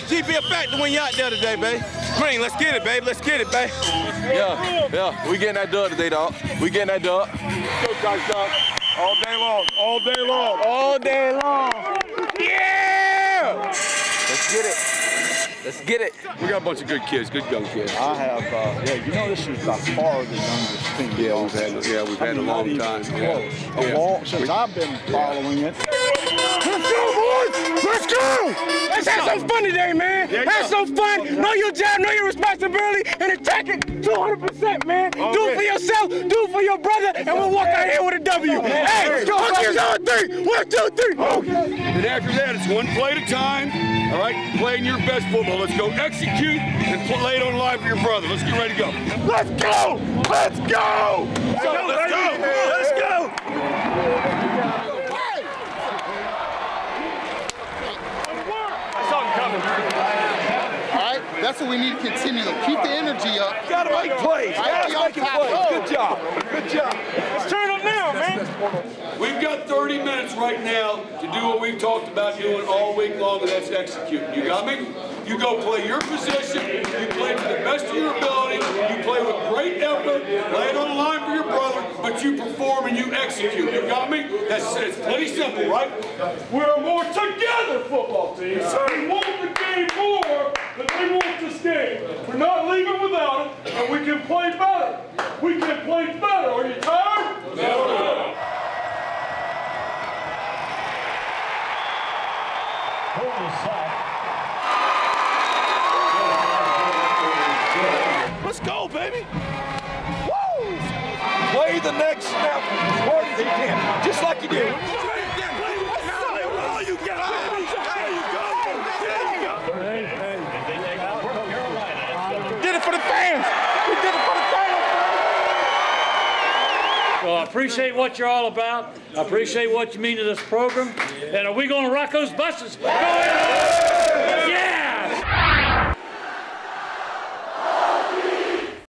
energy be a factor when you out there today, babe. Green, let's get it, babe. Let's get it, babe. Yeah. We getting that dub today, dog. We getting that dub. Go, guys, dog. All day long. All day long. All day long. Yeah! Let's get it. Let's get it. We got a bunch of good kids, good young kids. I have, yeah, you know this is by far the youngest team. Yeah, we've had a long time. Since I've been following it. Let's go, boys! Let's go! Let's have some fun today, man. Have some fun. Know your job, know your responsibility, and attack it 200%, man. Do it for yourself, do it for your brother, and we'll walk out here with a W. Hey, let's go. Hunkies on 3. 1, 2, 3. Okay. And after that, it's one play at a time. All right, playing your best football. Let's go execute and lay it on live for your brother. Let's get ready to go. Let's go! Let's go! Let's go! Let's go! Let's go! That's what we need to continue. Keep the energy up. You gotta make plays. Good job. Good job. Let's turn up now, man. We've got 30 minutes right now to do what we've talked about doing all week long, and that's execute. You got me? You go play your position. You play to the best of your ability. You play with great effort. Lay it on the line for your brother, but you perform and you execute. You got me? It's pretty simple, right? We're a more together football team. We want the game more than we want this game. We're not leaving without it, and we can play better. We can play better. Are you tired? No. Let's go, baby. Woo! Play the next snap as hard as you can, just like you did. You got it, baby. There you go. There you go. Did it for the fans. We did it for the fans. Well, I appreciate what you're all about. I appreciate what you mean to this program. And are we going to rock those buses? Go ahead. Yeah!